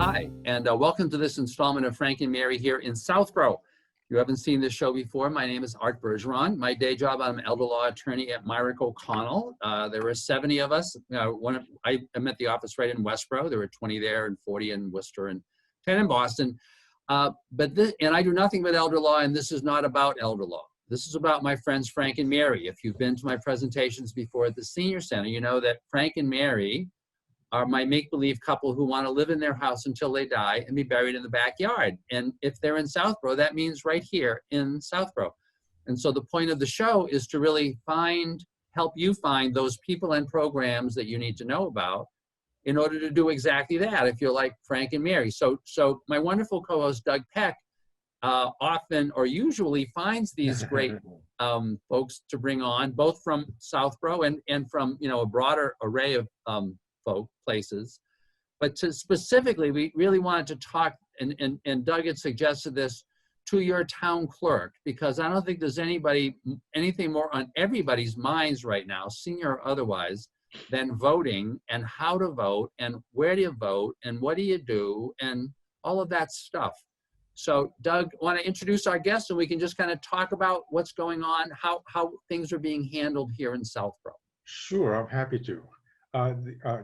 Hi, and welcome to this installment of Frank and Mary here in Southborough. If you haven't seen this show before, my name is Art Bergeron. My day job, I'm an elder law attorney at Myrick O'Connell. There were 70 of us. I'm at the office right in Westborough. There were 20 there and 40 in Worcester and 10 in Boston. And I do nothing but elder law, and this is not about elder law. This is about my friends Frank and Mary. If you've been to my presentations before at the Senior Center, you know that Frank and Mary are my make-believe couple who want to live in their house until they die and be buried in the backyard. And if they're in Southborough, that means right here in Southborough. And so the point of the show is to really help you find those people and programs that you need to know about in order to do exactly that, if you're like Frank and Mary. So my wonderful co-host, Doug Peck, often or usually finds these great folks to bring on, both from Southborough and from, a broader array of places. But specifically, we really wanted to talk, and Doug had suggested this, to your town clerk, because I don't think there's anything more on everybody's minds right now, senior or otherwise, than voting and how to vote and where do you vote and what do you do and all of that stuff. So Doug, want to introduce our guests and we can just kind of talk about what's going on, how things are being handled here in Southborough. Sure, I'm happy to.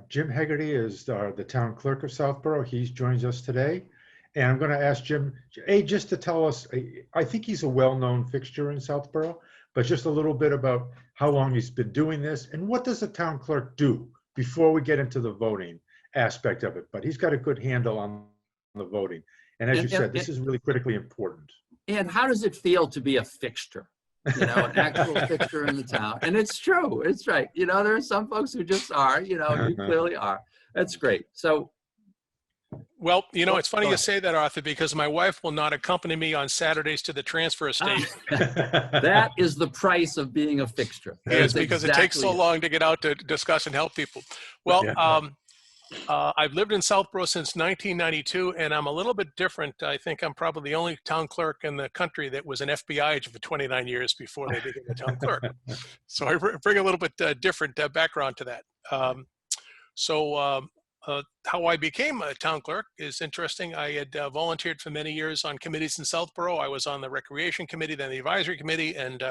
Jim Hegarty is the town clerk of Southborough. He joins us today. And I'm going to ask Jim, just to tell us, I think he's a well-known fixture in Southborough, but just a little bit about how long he's been doing this and what does a town clerk do before we get into the voting aspect of it. But he's got a good handle on the voting. And as you said, this is really critically important. And how does it feel to be a fixture? An actual fixture in the town. And it's true, it's right. There are some folks who just are, you clearly are. That's great. So, well, it's funny you say that, Arthur, because my wife will not accompany me on Saturdays to the transfer station. That is the price of being a fixture. Yes, because it takes so long to get out to discuss and help people. Well, I've lived in Southborough since 1992, and I'm a little bit different. I think I'm probably the only town clerk in the country that was an FBI agent for 29 years before they became a town clerk. So I bring a little bit different background to that. How I became a town clerk is interesting. I had volunteered for many years on committees in Southborough. I was on the Recreation Committee, then the Advisory Committee, and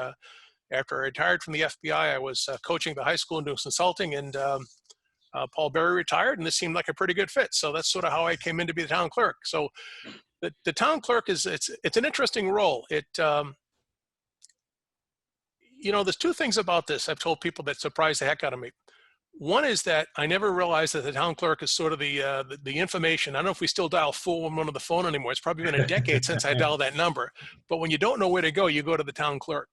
after I retired from the FBI, I was coaching the high school and doing consulting, and Paul Berry retired, and this seemed like a pretty good fit. So that's sort of how I came in to be the town clerk. So the town clerk it's an interesting role. There's two things about this I've told people that surprised the heck out of me. One is that I never realized that the town clerk is sort of the information. I don't know if we still dial 411 on the phone anymore. It's probably been a decade since I dialed that number. But when you don't know where to go, you go to the town clerk.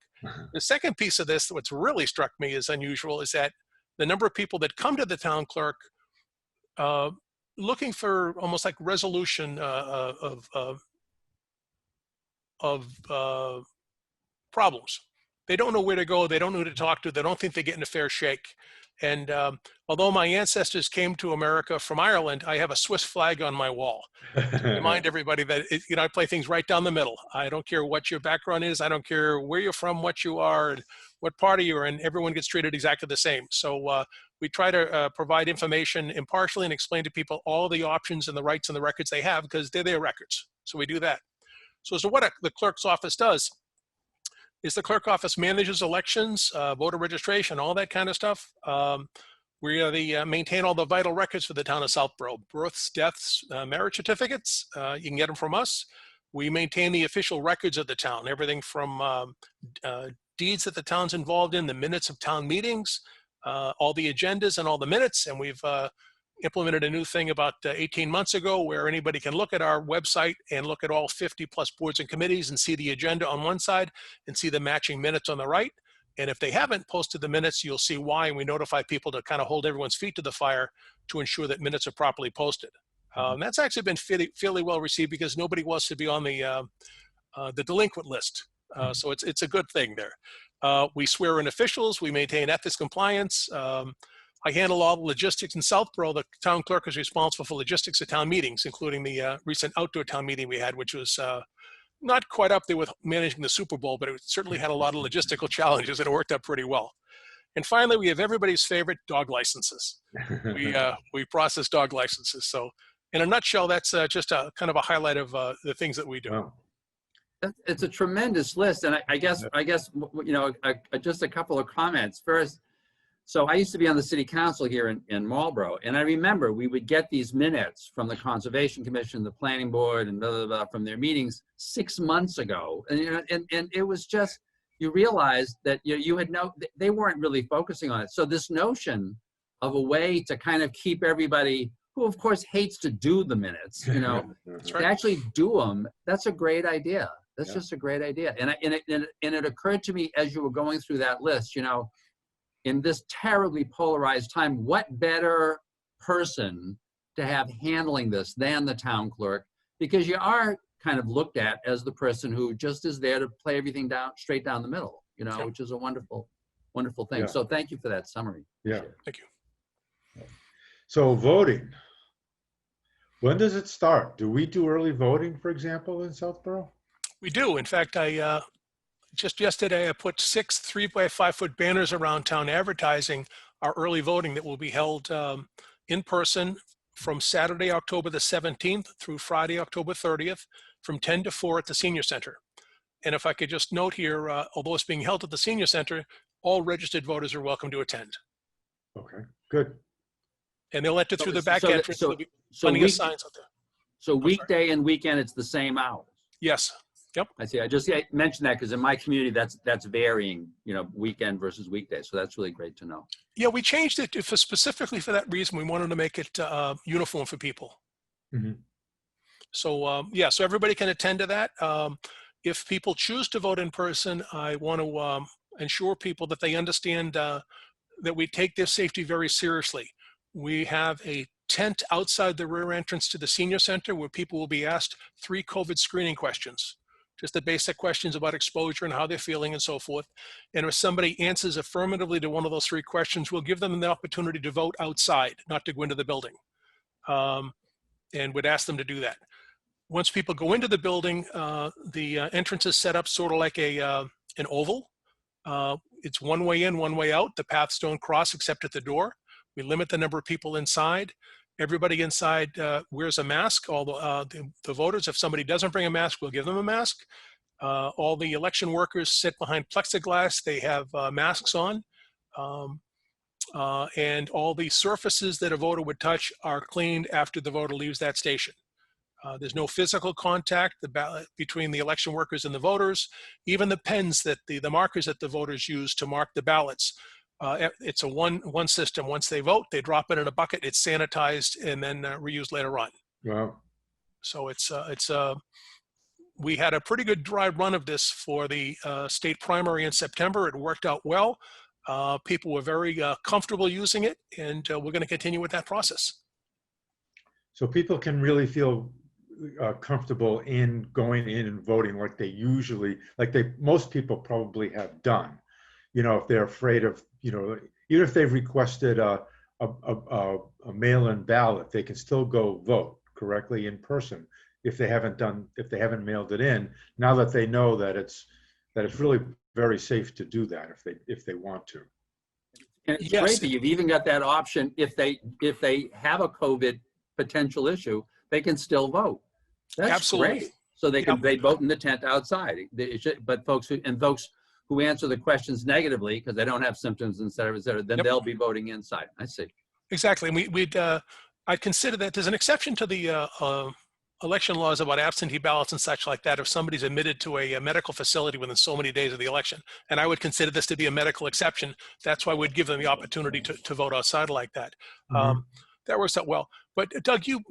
The second piece of this, what's really struck me as unusual, is that the number of people that come to the town clerk looking for almost like resolution of problems. They don't know where to go. They don't know who to talk to. They don't think they're getting a fair shake. And although my ancestors came to America from Ireland, I have a Swiss flag on my wall to remind everybody that I play things right down the middle. I don't care what your background is. I don't care where you're from, what you are, and what party you're in. Everyone gets treated exactly the same. So we try to provide information impartially and explain to people all the options and the rights and the records they have because they're their records. So we do that. So what the clerk's office does is the clerk office manages elections, voter registration, all that kind of stuff. We maintain all the vital records for the town of Southborough, births, deaths, marriage certificates. You can get them from us. We maintain the official records of the town, everything from deeds that the town's involved in, the minutes of town meetings, all the agendas and all the minutes. And we've implemented a new thing about 18 months ago where anybody can look at our website and look at all 50 plus boards and committees and see the agenda on one side and see the matching minutes on the right. And if they haven't posted the minutes, you'll see why, and we notify people to kind of hold everyone's feet to the fire to ensure that minutes are properly posted. That's actually been fairly well received because nobody wants to be on the delinquent list. So it's a good thing there. We swear in officials, we maintain ethics compliance. I handle all the logistics in Southborough. The town clerk is responsible for logistics at town meetings, including the recent outdoor town meeting we had, which was not quite up there with managing the Super Bowl, but it certainly had a lot of logistical challenges and it worked out pretty well. And finally, we have everybody's favorite dog licenses. We process dog licenses. So in a nutshell, that's just a kind of a highlight of the things that we do. Wow. It's a tremendous list, and I guess you know, just a couple of comments. First, so I used to be on the city council here in Marlborough, and I remember we would get these minutes from the Conservation Commission, the Planning Board, and blah, blah, blah, from their meetings 6 months ago, and you know, and it was just, you realized that you had they weren't really focusing on it. So this notion of a way to kind of keep everybody, who of course hates to do the minutes, you know, That's to right. actually do them, that's a great idea. That's Yeah. just a great idea. And it occurred to me as you were going through that list, you know, in this terribly polarized time, what better person to have handling this than the town clerk? Because you are kind of looked at as the person who just is there to play everything straight down the middle, you know, Yeah. which is a wonderful, wonderful thing. Yeah. So thank you for that summary. Yeah. Appreciate it. Thank you. So voting. When does it start? Do we do early voting, for example, in Southborough? We do. In fact, I just yesterday I put 6 3-by-5-foot banners around town advertising our early voting that will be held in person from Saturday, October the 17th through Friday, October 30th, from 10 to 4 at the Senior Center. And if I could just note here, although it's being held at the Senior Center, all registered voters are welcome to attend. Okay, good. And they'll enter through the back So entrance. There'll be so plenty of signs out there. So sorry. weekday and weekend, it's the same hours. Yes. I see. I just mentioned that because in my community, that's varying, you know, weekend versus weekday. So that's really great to know. Yeah, we changed it specifically for that reason. We wanted to make it uniform for people. Mhm. So yeah, so everybody can attend to that. If people choose to vote in person, I want to ensure people that they understand that we take their safety very seriously. We have a tent outside the rear entrance to the Senior Center where people will be asked 3 COVID screening questions. Just the basic questions about exposure and how they're feeling and so forth. And if somebody answers affirmatively to one of those 3 questions, we'll give them the opportunity to vote outside, not to go into the building. And would ask them to do that. Once people go into the building, the entrance is set up sort of like an oval. It's one way in, one way out. The paths don't cross except at the door. We limit the number of people inside. Everybody inside wears a mask. Although the voters, if somebody doesn't bring a mask, we'll give them a mask. All the election workers sit behind plexiglass. They have masks on. And all the surfaces that a voter would touch are cleaned after the voter leaves that station. There's no physical contact between the election workers and the voters. Even the pens that the markers that the voters use to mark the ballots, it's a one system. Once they vote, they drop it in a bucket, it's sanitized, and then reused later on. Wow. So we had a pretty good dry run of this for the state primary in September. It worked out well. People were very comfortable using it, and we're going to continue with that process. So people can really feel comfortable in going in and voting like they usually, most people probably have done. You know, if they're afraid of, you know, even if they've requested a mail-in ballot, they can still go vote correctly in person if they haven't mailed it in. Now that they know that it's really very safe to do that if they want to. And it's Yes. great that you've even got that option. If they have a COVID potential issue, they can still vote. That's Absolutely. great. So they vote in the tent outside. But folks who answer the questions negatively because they don't have symptoms, et cetera, then they'll be voting inside. I see. Exactly. And I'd consider that there's an exception to the election laws about absentee ballots and such like that if somebody's admitted to a medical facility within so many days of the election. And I would consider this to be a medical exception. That's why we'd give them the opportunity to vote outside like that. Mhm. That works out well. But Doug, you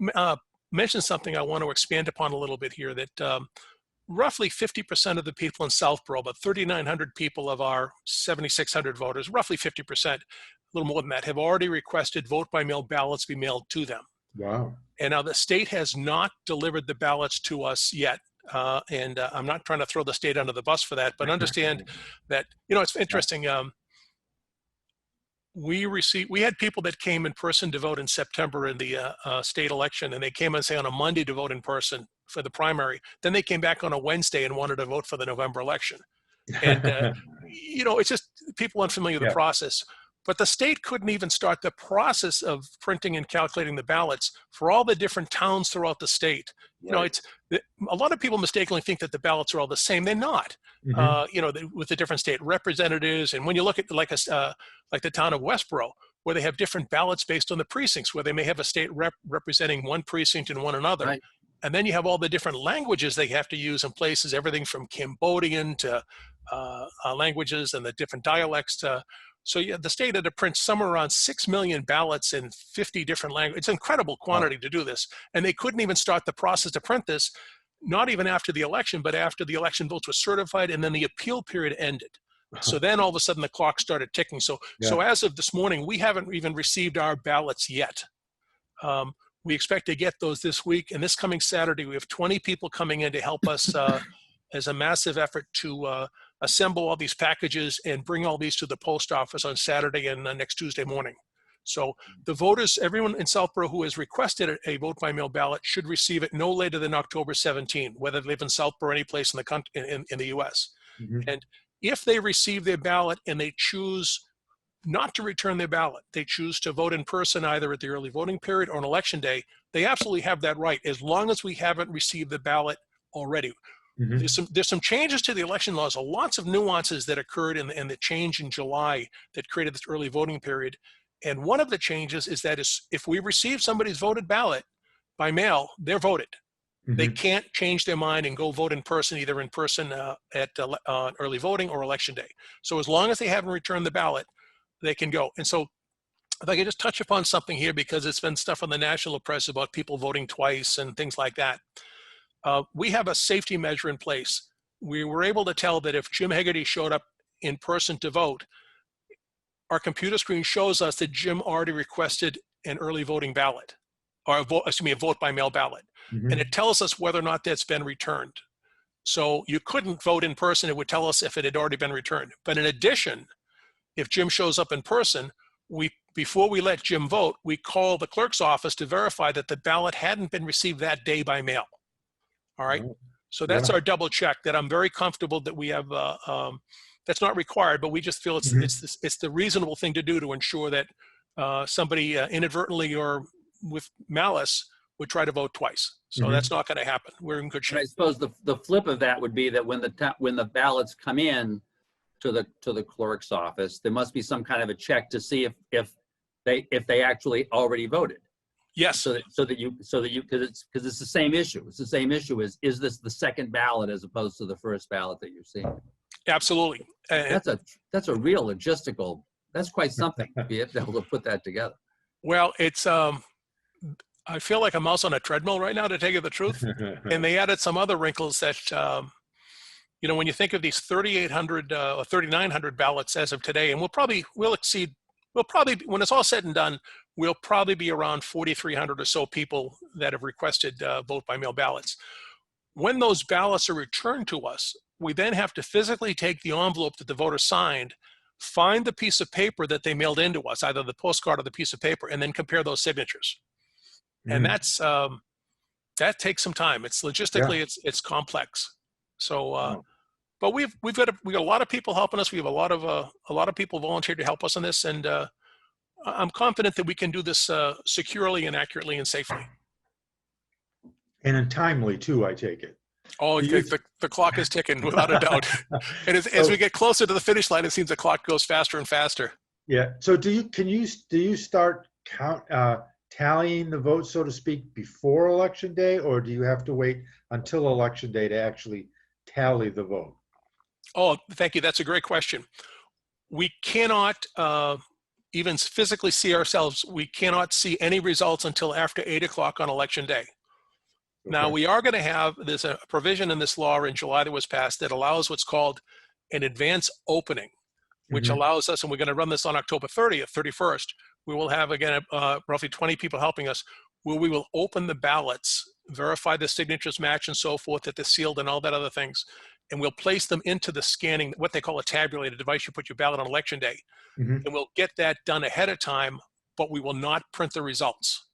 mentioned something I want to expand upon a little bit here, that roughly 50% of the people in Southborough, about 3,900 people of our 7,600 voters, roughly 50%, a little more than that, have already requested vote-by-mail ballots be mailed to them. Wow. And now the state has not delivered the ballots to us yet. And I'm not trying to throw the state under the bus for that, but understand that, you know, it's interesting. We had people that came in person to vote in September in the state election, and they came and say on a Monday to vote in person for the primary. Then they came back on a Wednesday and wanted to vote for the November election. And, you know, it's just people unfamiliar with the process. But the state couldn't even start the process of printing and calculating the ballots for all the different towns throughout the state. You know, Right. a lot of people mistakenly think that the ballots are all the same. They're not. Mhm. You know, with the different state representatives, and when you look at like the town of Westboro, where they have different ballots based on the precincts, where they may have a state rep representing one precinct and one another. Right. And then you have all the different languages they have to use in places, everything from Cambodian to languages and the different dialects. So yeah, the state had to print somewhere around 6 million ballots in 50 different languages. It's an incredible quantity to do this. And they couldn't even start the process to print this, not even after the election, but after the election votes were certified and then the appeal period ended. So then all of a sudden the clock started ticking. So as of this morning, we haven't even received our ballots yet. We expect to get those this week. And this coming Saturday, we have 20 people coming in to help us as a massive effort to assemble all these packages and bring all these to the post office on Saturday and next Tuesday morning. So the voters, everyone in Southborough who has requested a vote by mail ballot should receive it no later than October 17, whether they live in Southborough or any place in the country, in the US. Mhm. And if they receive their ballot and they choose not to return their ballot, they choose to vote in person either at the early voting period or on election day, they absolutely have that right as long as we haven't received the ballot already. Mhm. There's some changes to the election laws, lots of nuances that occurred in the change in July that created this early voting period. And one of the changes is that if we receive somebody's voted ballot by mail, they're voted. They Mhm. can't change their mind and go vote in person, either in person at early voting or election day. So as long as they haven't returned the ballot, they can go. And so if I could just touch upon something here, because it's been stuff on the national press about people voting twice and things like that. We have a safety measure in place. We were able to tell that if Jim Hegarty showed up in person to vote, our computer screen shows us that Jim already requested an early voting ballot, or a vote by mail ballot. And Mhm. it tells us whether or not that's been returned. So you couldn't vote in person. It would tell us if it had already been returned. But in addition, if Jim shows up in person, before we let Jim vote, we call the clerk's office to verify that the ballot hadn't been received that day by mail. All right. Oh, So that's yeah. our double check that I'm very comfortable that we have. That's not required, but we just feel Mhm. it's the reasonable thing to do to ensure that somebody inadvertently or with malice would try to vote twice. So Mhm. that's not going to happen. We're in good And I shape. suppose the flip of that would be that when the ballots come in to the clerk's office, there must be some kind of a check to see if they actually already voted. Yes, So that you because it's the same issue. It's the same issue as, is this the second ballot as opposed to the first ballot that you're seeing? absolutely. That's a real logistical. That's quite something to be able to put that together. Well, it's I feel like a mouse on a treadmill right now, to tell you the truth. And they added some other wrinkles that you know, when you think of these 3,800 or 3,900 ballots as of today, and we'll exceed. We'll probably, when it's all said and done, we'll probably be around 4,300 or so people that have requested vote by mail ballots. When those ballots are returned to us, we then have to physically take the envelope that the voter signed, find the piece of paper that they mailed into us, either the postcard or the piece of paper, and then compare those signatures. And Mm. that takes some time. It's Yeah. logistically, it's complex. So, Wow. but we got a lot of people helping us. We have a lot of people volunteered to help us on this, and I'm confident that we can do this securely and accurately and safely. And in timely too, I take it. Oh, Do you, the clock is ticking without a doubt. And as so, we get closer to the finish line, it seems the clock goes faster and faster. yeah. So do you start tallying the votes, so to speak, before election day, or do you have to wait until election day to actually tally the vote? Oh, thank you. That's a great question. We cannot even physically see ourselves. We cannot see any results until after 8 o'clock on election day. Now, Okay. we are going to have, there's a provision in this law in July that was passed that allows what's called an advance opening, which Mhm. allows us, and we're going to run this on October 30th, 31st, we will have, again, roughly 20 people helping us, where we will open the ballots, verify the signatures match and so forth, that they're sealed and all that other things, and we'll place them into the scanning, what they call a tabulator device. You put your ballot on election day, Mhm. and we'll get that done ahead of time, but we will not print the results.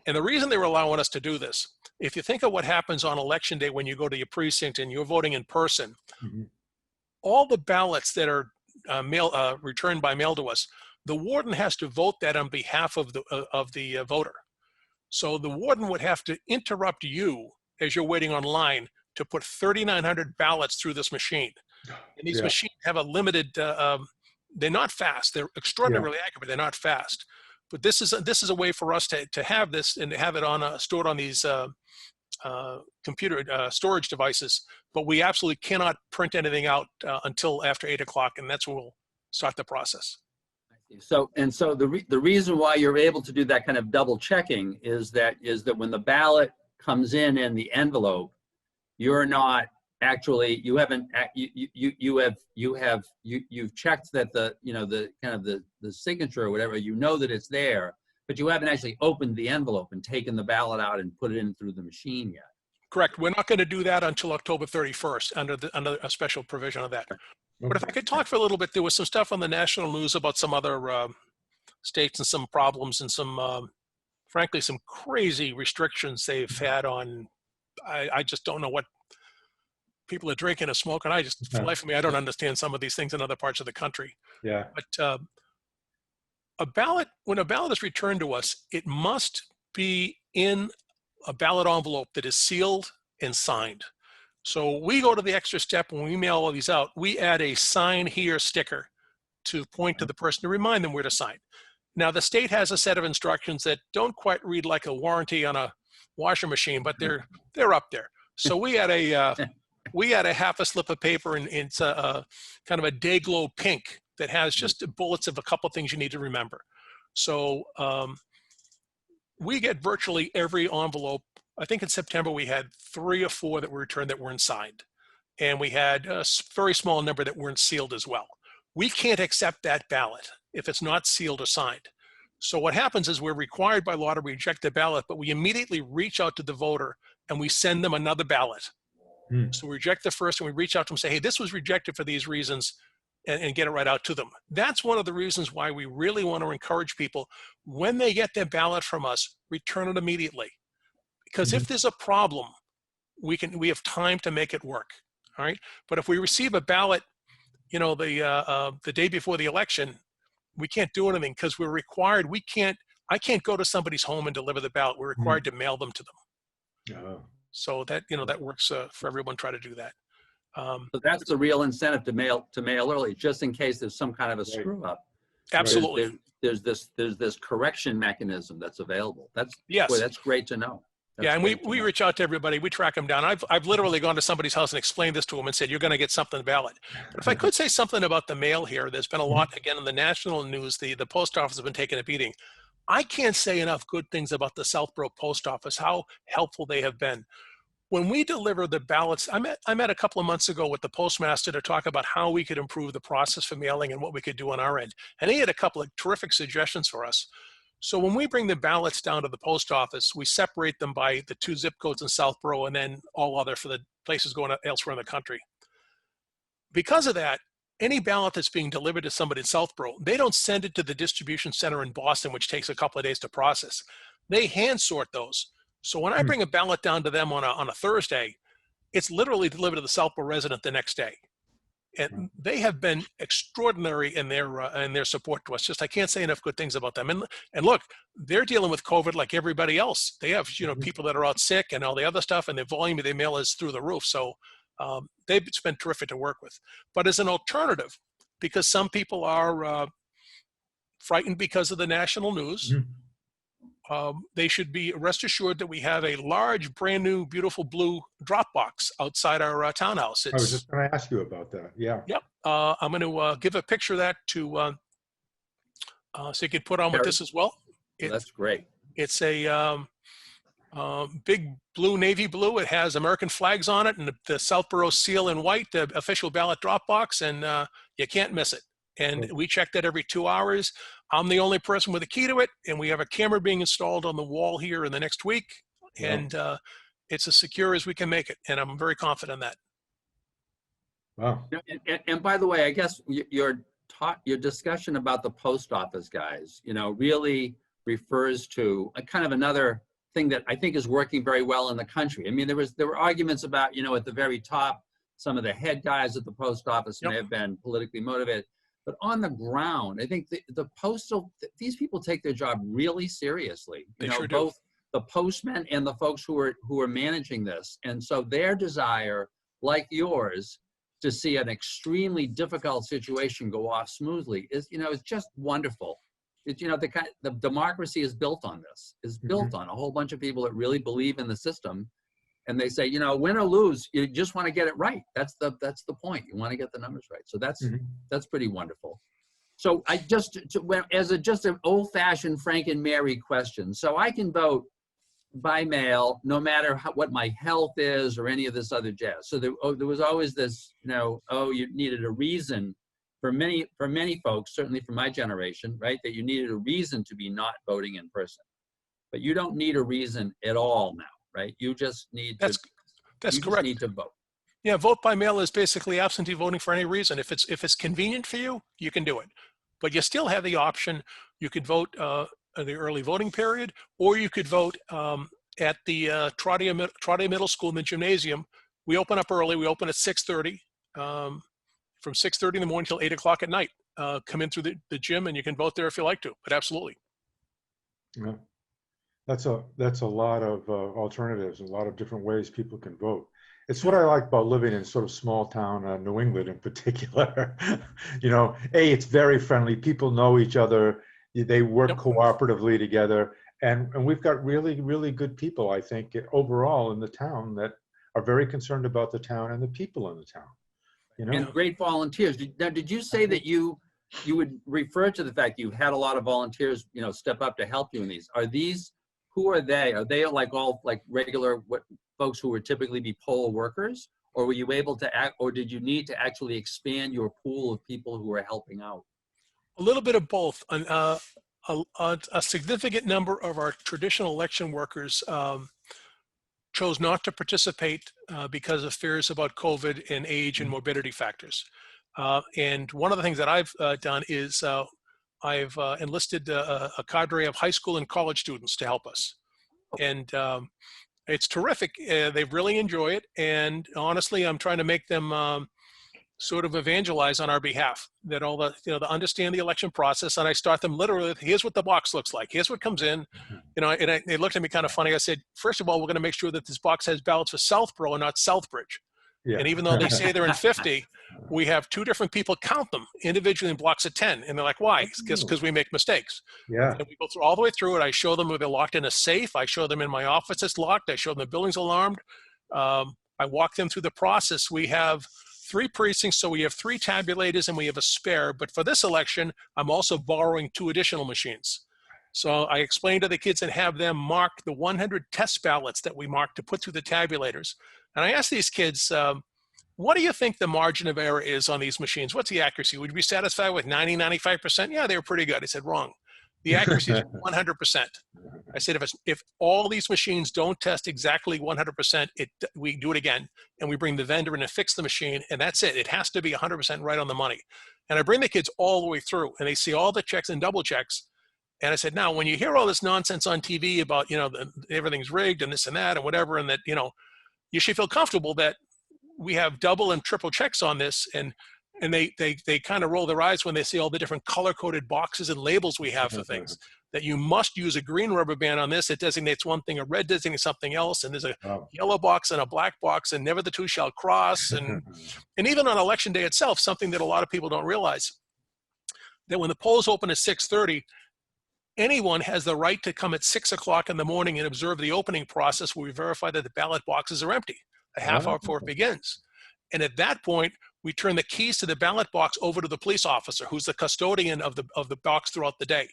And the reason they were allowing us to do this, if you think of what happens on election day when you go to your precinct and you're voting in person, Mhm. all the ballots that are returned by mail to us, the warden has to vote that on behalf of the voter. So the warden would have to interrupt you as you're waiting online to put 3,900 ballots through this machine. And these Yeah. machines have a limited, they're not fast. They're extraordinarily accurate. They're not fast. But this is a way for us to have this and to have it stored on these computer storage devices. But we absolutely cannot print anything out until after 8 o'clock, and that's when we'll start the process. So the reason why you're able to do that kind of double checking is that when the ballot comes in the envelope, you're not actually, you've checked that the signature or whatever, you know that it's there, but you haven't actually opened the envelope and taken the ballot out and put it in through the machine yet. Correct. We're not going to do that until October 31st under a special provision of that. But if I could talk for a little bit, there was some stuff on the national news about some other states and some problems and some, frankly, some crazy restrictions they've had on, I just don't know what people are drinking or smoking. For the life of me, I don't understand some of these things in other parts of the country. Yeah. But when a ballot is returned to us, it must be in a ballot envelope that is sealed and signed. So we go to the extra step when we mail all these out, we add a sign here sticker to point to the person to remind them where to sign. Now the state has a set of instructions that don't quite read like a warranty on a washing machine, but they're up there. So we add a half a slip of paper, and it's a kind of a day glow pink that has just bullets of a couple things you need to remember. So we get virtually every envelope. I think in September we had 3 or 4 that were returned that weren't signed. And we had a very small number that weren't sealed as well. We can't accept that ballot if it's not sealed or signed. So what happens is we're required by law to reject the ballot, but we immediately reach out to the voter and we send them another ballot. So we reject the first and we reach out to them and say, hey, this was rejected for these reasons, and get it right out to them. That's one of the reasons why we really want to encourage people, when they get their ballot from us, return it immediately. Because if there's a problem, we have time to make it work. All right. But if we receive a ballot, the day before the election, we can't do anything because we're required. I can't go to somebody's home and deliver the ballot. We're required to mail them to them. Oh. So that, that works for everyone. Try to do that. So that's the real incentive to mail early, just in case there's some kind of a screw up. Absolutely. There's this correction mechanism that's available. Yes. Boy, that's great to know. And we reach out to everybody. We track them down. I've literally gone to somebody's house and explained this to them and said, you're going to get something valid. But if I could say something about the mail here, there's been a lot, again, in the national news, the post office has been taking a beating. I can't say enough good things about the Southborough post office, how helpful they have been. When we deliver the ballots, I met a couple of months ago with the postmaster to talk about how we could improve the process for mailing and what we could do on our end. And he had a couple of terrific suggestions for us. So when we bring the ballots down to the post office, we separate them by the 2 zip codes in Southborough and then all other for the places going elsewhere in the country. Because of that, any ballot that's being delivered to somebody in Southborough, they don't send it to the distribution center in Boston, which takes a couple of days to process. They hand sort those. So when I bring a ballot down to them on a Thursday, it's literally delivered to the Southborough resident the next day. And they have been extraordinary in their support to us. Just, I can't say enough good things about them. And look, they're dealing with COVID like everybody else. They have, people that are out sick and all the other stuff, and the volume of their mail is through the roof. So they've been terrific to work with. But as an alternative, because some people are frightened because of the national news, they should be rest assured that we have a large, brand new, beautiful blue drop box outside our townhouse. I was just going to ask you about that. Yeah. Yep. I'm going to give a picture of that to so you can put on with this as well. That's great. It's a big blue, navy blue. It has American flags on it and the Southborough seal in white, the official ballot drop box, and you can't miss it. And we check that every 2 hours. I'm the only person with a key to it, and we have a camera being installed on the wall here in the next week. And it's as secure as we can make it, and I'm very confident in that. Wow. And by the way, I guess your discussion about the post office guys, really refers to a kind of another thing that I think is working very well in the country. I mean, there were arguments about, at the very top, some of the head guys at the post office may have been politically motivated. But on the ground, I think the postal, these people take their job really seriously. They You know, sure do. both the postmen and the folks who are managing this. And so their desire, like yours, to see an extremely difficult situation go off smoothly is, you know, it's just wonderful. It's, you know, the democracy is built on this, is built on a whole bunch of people that really believe in the system. And they say, you know, win or lose, you just want to get it right. That's the point. You want to get the numbers right. So that's pretty wonderful. So I just, just an old-fashioned Frank and Mary question. So I can vote by mail, no matter what my health is or any of this other jazz. So there was always this, you know, you needed a reason for many folks, certainly for my generation, right? That you needed a reason to be not voting in person. But you don't need a reason at all now. Right? You just need That's just correct. need to vote. Yeah, vote by mail is basically absentee voting for any reason. If it's convenient for you, you can do it. But you still have the option. You could vote in the early voting period, or you could vote at the Trotter Middle School in the gymnasium. We open up early. We open at 6:30, from 6:30 in the morning till 8 o'clock at night. Come in through the gym, and you can vote there if you like to. But absolutely. Yeah. That's a lot of alternatives, a lot of different ways people can vote. It's what I like about living in sort of small town New England in particular. You know, it's very friendly. People know each other. They work cooperatively together. And we've got really, really good people, I think, overall in the town that are very concerned about the town and the people in the town. You know? And great volunteers. Now, did you say that you would refer to the fact you've had a lot of volunteers, you know, step up to help you in these? Who are they? Are they like all like regular folks who would typically be poll workers? Or were you able to or did you need to actually expand your pool of people who are helping out? A little bit of both. A significant number of our traditional election workers chose not to participate because of fears about COVID and age and morbidity factors. And one of the things that I've done is I've enlisted a cadre of high school and college students to help us. And it's terrific. They really enjoy it. And honestly, I'm trying to make them sort of evangelize on our behalf, that all the, you know, to understand the election process. And I start them literally with, here's what the box looks like. Here's what comes in. You know, and they looked at me kind of funny. I said, first of all, we're going to make sure that this box has ballots for Southborough and not Southbridge. Yeah. And even though they say they're in 50, we have two different people count them individually in blocks of 10. And they're like, why? Because we make mistakes. Yeah. And we go through all the way through it. I show them where they're locked in a safe. I show them in my office it's locked. I show them the building's alarmed. I walk them through the process. We have 3 precincts, so we have 3 tabulators and we have a spare. But for this election, I'm also borrowing 2 additional machines. So I explained to the kids and have them mark the 100 test ballots that we mark to put through the tabulators. And I asked these kids, what do you think the margin of error is on these machines? What's the accuracy? Would you be satisfied with 90, 95%? Yeah, they were pretty good. I said, wrong. The accuracy is 100%. I said, if all these machines don't test exactly 100%, we do it again, and we bring the vendor in and fix the machine, and that's it. It has to be 100% right on the money. And I bring the kids all the way through, and they see all the checks and double checks. And I said, now, when you hear all this nonsense on TV about, you know, everything's rigged and this and that and whatever, and that, you know, you should feel comfortable that we have double and triple checks on this. And they kind of roll their eyes when they see all the different color-coded boxes and labels we have for things. That you must use a green rubber band on this. It designates one thing, a red designates something else. And there's a yellow box and a black box, and never the two shall cross. And even on election day itself, something that a lot of people don't realize, that when the polls open at 6:30, anyone has the right to come at 6 o'clock in the morning and observe the opening process where we verify that the ballot boxes are empty, a half hour before it begins. And at that point, we turn the keys to the ballot box over to the police officer, who's the custodian of the box throughout the day.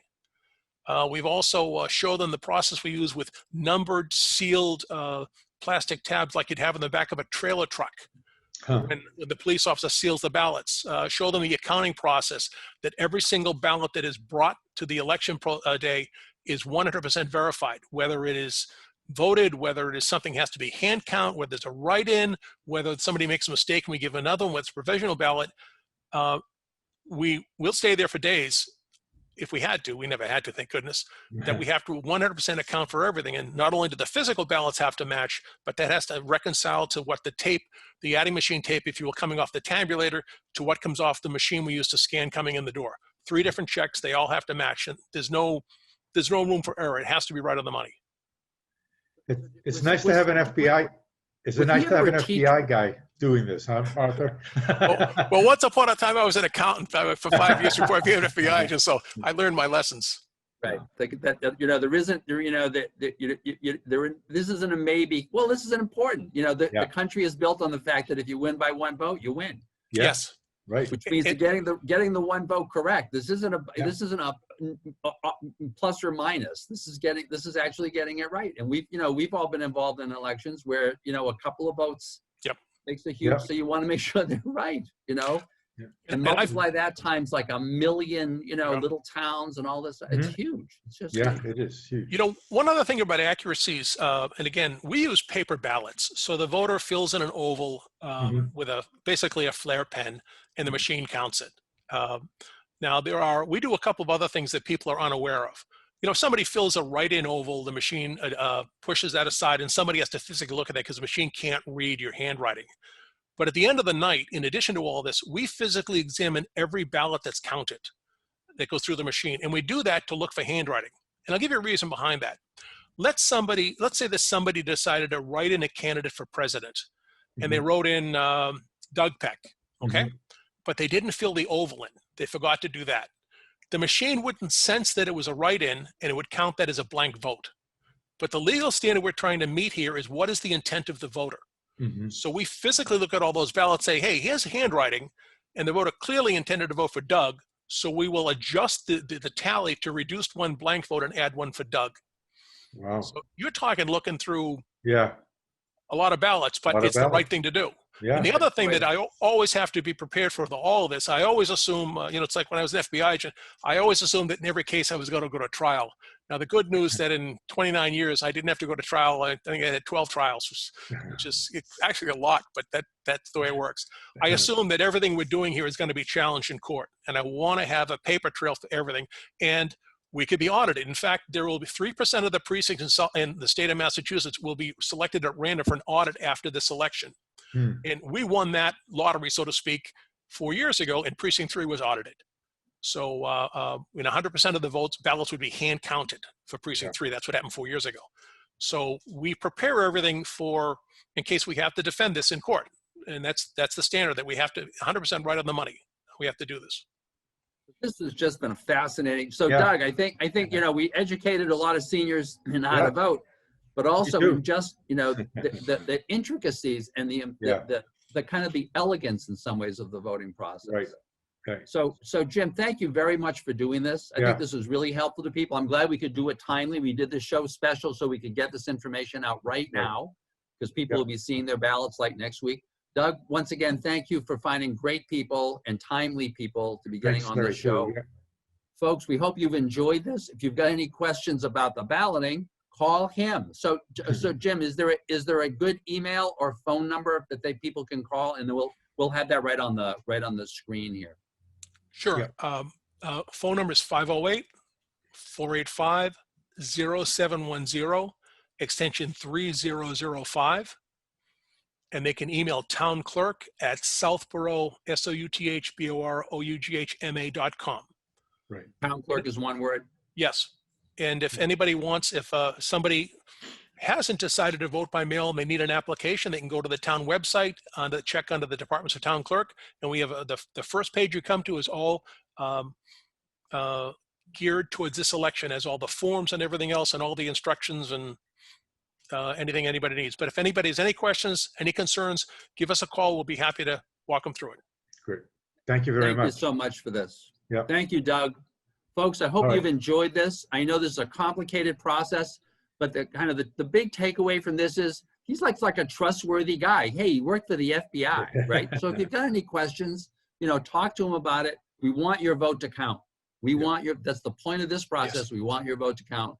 We've also showed them the process we use with numbered, sealed plastic tabs like you'd have in the back of a trailer truck. When the police officer seals the ballots. Show them the accounting process, that every single ballot that is brought to the election day is 100% verified, whether it is voted, whether it is something has to be hand count, whether it's a write-in, whether somebody makes a mistake and we give another one, whether it's a provisional ballot. We'll stay there for days if we had to, we never had to, thank goodness, that we have to 100% account for everything. And not only do the physical ballots have to match, but that has to reconcile to what the tape, the adding machine tape, if you will, coming off the tabulator, to what comes off the machine we use to scan coming in the door. 3 different checks, they all have to match. And there's no room for error. It has to be right on the money. It's nice to have an FBI. It's nice to have an FBI guy doing this, huh, Arthur? Well, once upon a time, I was an accountant for 5 years before I became an FBI agent, so I learned my lessons. Right. There isn't, this isn't a maybe. Well, this isn't important. The country is built on the fact that if you win by 1 vote, you win. Yes. Right. Which means getting the 1 vote correct. This isn't a plus or minus. This is actually getting it right. And we've all been involved in elections where, a couple of votes makes a huge, so you want to make sure they're right, and multiply that times like 1 million, little towns and all this. It's huge. It's just huge. It is huge. One other thing about accuracies, and again, we use paper ballots. So the voter fills in an oval with basically a flare pen, and the machine counts it. Now we do a couple of other things that people are unaware of. If somebody fills a write-in oval, the machine pushes that aside, and somebody has to physically look at that because the machine can't read your handwriting. But at the end of the night, in addition to all this, we physically examine every ballot that's counted that goes through the machine. And we do that to look for handwriting. And I'll give you a reason behind that. Let's say that somebody decided to write in a candidate for president, and they wrote in Doug Peck, okay? But they didn't fill the oval in. They forgot to do that. The machine wouldn't sense that it was a write-in, and it would count that as a blank vote. But the legal standard we're trying to meet here is, what is the intent of the voter? So we physically look at all those ballots, say, hey, here's handwriting, and the voter clearly intended to vote for Doug, so we will adjust the tally to reduce 1 blank vote and add 1 for Doug. Wow. So you're talking looking through a lot of ballots, but it's the right thing to do. Yeah. And the other thing that I always have to be prepared for all of this, I always assume, it's like when I was an FBI agent, I always assumed that in every case I was going to go to trial. Now, the good news that in 29 years, I didn't have to go to trial. I think I had 12 trials, which is actually a lot, but that's the way it works. I assume that everything we're doing here is going to be challenged in court, and I want to have a paper trail for everything. And we could be audited. In fact, there will be 3% of the precincts in the state of Massachusetts will be selected at random for an audit after this election. And we won that lottery, so to speak, 4 years ago, and precinct 3 was audited. So 100% of the ballots would be hand counted for precinct 3. That's what happened 4 years ago. So we prepare everything in case we have to defend this in court. And that's the standard, that we have to 100% right on the money. We have to do this. This has just been fascinating. So Doug, I think we educated a lot of seniors in how to vote, but also just the intricacies and the kind of the elegance in some ways of the voting process. Right. Okay. So Jim, thank you very much for doing this. I think this was really helpful to people. I'm glad we could do it timely. We did this show special so we could get this information out right now, because people will be seeing their ballots like next week. Doug, once again, thank you for finding great people and timely people to be getting on the show. Folks, we hope you've enjoyed this. If you've got any questions about the balloting, call him. So Jim, is there a good email or phone number that people can call, and then we'll have that right on the screen here. Sure. Phone number is 508-485-0710, extension 3005. And they can email town clerk at Southborough, SOUTHBOROUGHMA.com. Right. Town clerk is one word. Yes. And if anybody wants, if somebody hasn't decided to vote by mail and they need an application, they can go to the town website, check under the departments of town clerk. And we have the first page you come to is all geared towards this election, as all the forms and everything else and all the instructions and anything anybody needs. But if anybody has any questions, any concerns, give us a call. We'll be happy to walk them through it. Great. Thank you very much. Thank you so much for this. Yeah. Thank you, Doug. Folks, I hope you've enjoyed this. I know this is a complicated process, but the big takeaway from this is he's like a trustworthy guy. Hey, he worked for the FBI, right? So if you've got any questions, talk to him about it. We want your vote to count. That's the point of this process. Yes. We want your vote to count.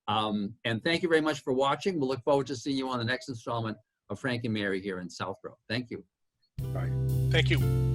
And thank you very much for watching. We'll look forward to seeing you on the next installment of Frank and Mary here in Southborough. Thank you. Bye. Thank you.